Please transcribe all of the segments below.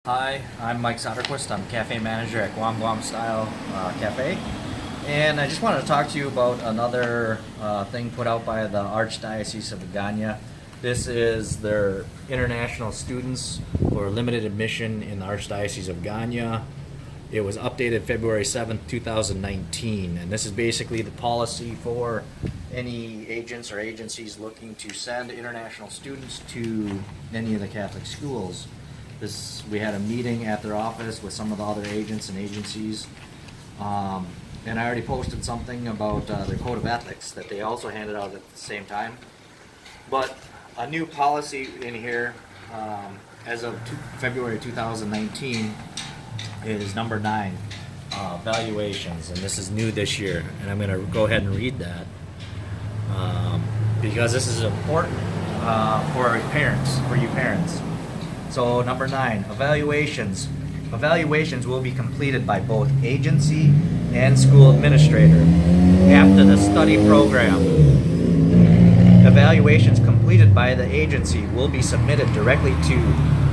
Hi, I'm Mike Soderquist. I'm cafe manager at 괌괌스타일 Cafe. And I just wanted to talk to you about another thing put out by the Archdiocese of Agana. This is their international students for limited admission in the Archdiocese of Agana. It was updated February 7th, 2019. And this is basically the policy for any agents or agencies looking to send international students to any of the Catholic schools. We had a meeting at their office with some of the other agents and agencies, and I already posted something about their code of ethics that they also handed out at the same time. But a new policy in here, as of February 2019, is number 9, valuations, and this is new this year. And I'm going to go ahead and read that because this is important for you parents. So number 9, evaluations. Evaluations will be completed by both agency and school administrator after the study program. Evaluations completed by the agency will be submitted directly to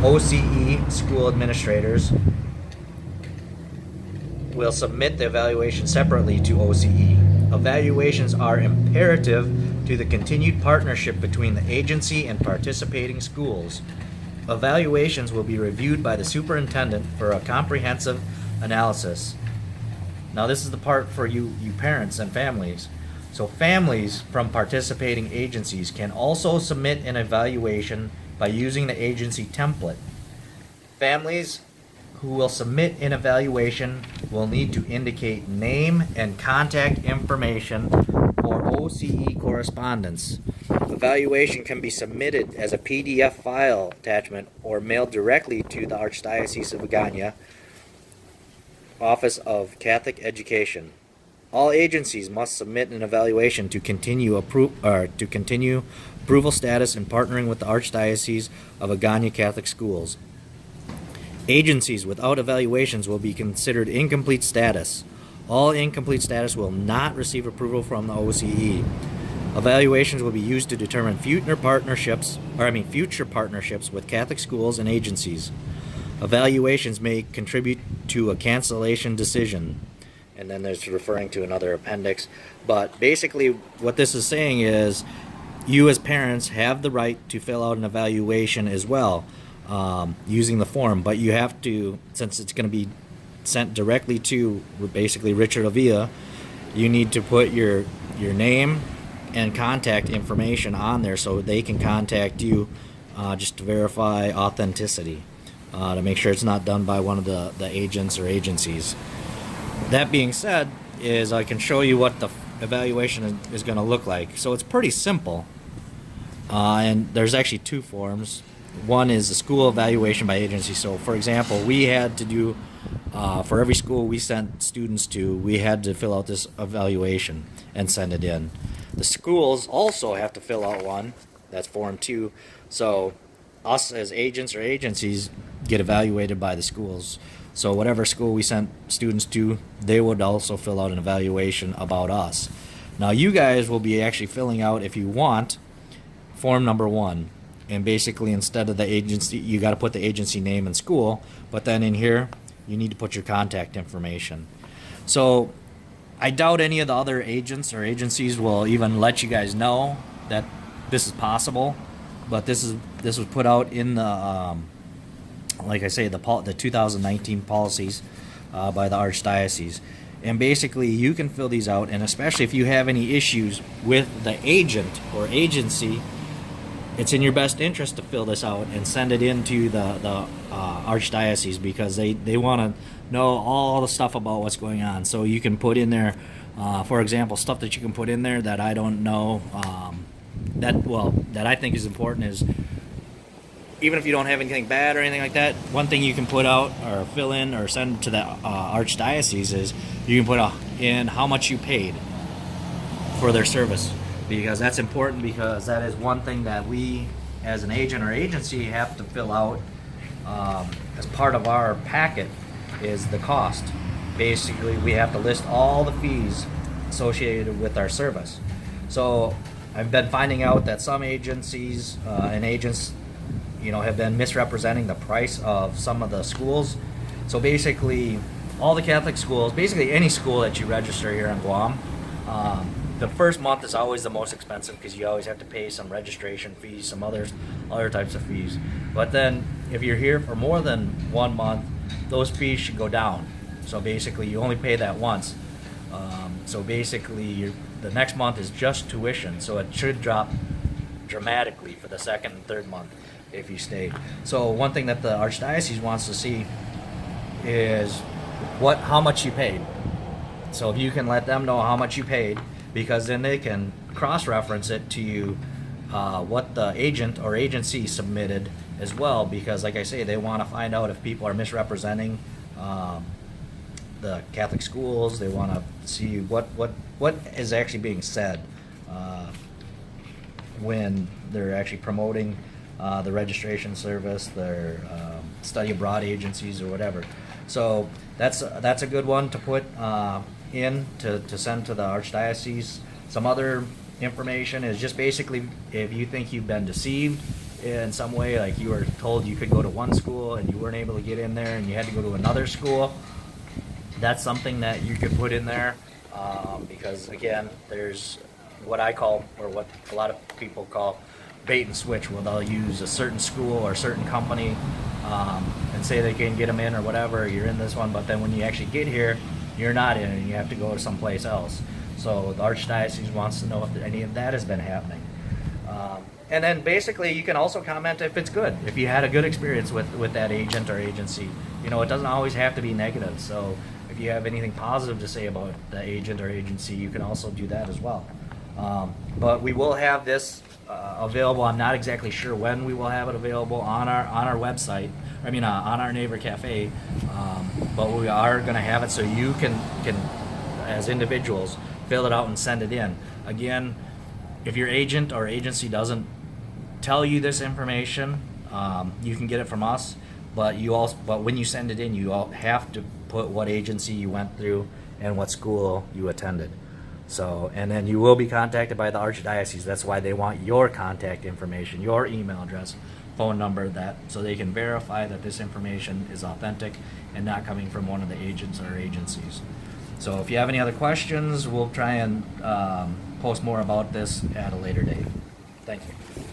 OCE. School administrators will submit the evaluation separately to OCE. Evaluations are imperative to the continued partnership between the agency and participating schools. Evaluations will be reviewed by the superintendent for a comprehensive analysis. Now this is the part for you parents and families. So families from participating agencies can also submit an evaluation by using the agency template. Families who will submit an evaluation will need to indicate name and contact information for OCE correspondence. Evaluation can be submitted as a PDF file attachment or mailed directly to the Archdiocese of Agana, Office of Catholic Education. All agencies must submit an evaluation to continue approval status in partnering with the Archdiocese of Agana Catholic Schools. Agencies without evaluations will be considered incomplete status. All incomplete status will not receive approval from the OCE. Evaluations will be used to determine future partnerships with Catholic schools and agencies. Evaluations may contribute to a cancellation decision. And then there's referring to another appendix. But basically what this is saying is you as parents have the right to fill out an evaluation as well, using the form. But you have to, since it's going to be sent directly to basically Richard Avila, you need to put your name and contact information on there so they can contact you just to verify authenticity, to make sure it's not done by one of the agents or agencies. That being said, is I can show you what the evaluation is going to look like. So it's pretty simple, and there's actually 2 forms. One is the school evaluation by agency. So for example, we had to do for every school we sent students to, we had to fill out this evaluation and send it in. The schools also have to fill out one. That's form 2. So us as agents or agencies get evaluated by the schools. So whatever school we sent students to, they would also fill out an evaluation about us. Now you guys will be actually filling out, if you want, form number 1. And basically instead of the agency, you got to put the agency name and school, but then in here you need to put your contact information. So I doubt any of the other agents or agencies will even let you guys know that this is possible, but this was put out in the like I say, the 2019 policies by the Archdiocese. And basically you can fill these out, and especially if you have any issues with the agent or agency, it's in your best interest to fill this out and send it into the Archdiocese, because they want to know all the stuff about what's going on. So you can put in there, for example, stuff that you can put in there that I don't know, that I think is important is, even if you don't have anything bad or anything like that, one thing you can put out or fill in or send to the Archdiocese is you can put in how much you paid for their service, because that's important, because that is one thing that we as an agent or agency have to fill out as part of our packet, is the cost. Basically we have to list all the fees associated with our service. So I've been finding out that some agencies and agents have been misrepresenting the price of some of the schools. So basically, all the Catholic schools, basically any school that you register here in Guam, the first month is always the most expensive because you always have to pay some registration fees, some other types of fees. But then if you're here for more than 1 month, those fees should go down. So basically, you only pay that once. So basically, the next month is just tuition, so it should drop dramatically for the second and third month if you stay. So one thing that the Archdiocese wants to see is how much you paid. So if you can let them know how much you paid, because then they can cross-reference it to you what the agent or agency submitted as well, because like I say, they want to find out if people are misrepresenting the Catholic schools. They want to see what is actually being said when they're actually promoting the registration service, their study abroad agencies or whatever. So that's a good one to put in to send to the Archdiocese. Some other information is just basically if you think you've been deceived in some way, like you were told you could go to one school and you weren't able to get in there and you had to go to another school, that's something that you could put in there, because again, there's what I call, or what a lot of people call, bait and switch, where they'll use a certain school or a certain company and say they can get them in or whatever, you're in this one, but then when you actually get here, you're not in and you have to go to someplace else. So the Archdiocese wants to know if any of that has been happening. And then basically you can also comment if it's good, if you had a good experience with that agent or agency. It doesn't always have to be negative. So if you have anything positive to say about the agent or agency, you can also do that as well. But we will have this available. I'm not exactly sure when we will have it available on our website. On our Neighbor Cafe. But we are going to have it so you can as individuals fill it out and send it in. Again, if your agent or agency doesn't tell you this information, you can get it from us. But when you send it in, you all have to put what agency you went through and what school you attended. So, and then you will be contacted by the Archdiocese. That's why they want your contact information, your email address, phone number, so they can verify that this information is authentic and not coming from one of the agents or agencies. So if you have any other questions, we'll try and post more about this at a later date. Thank you.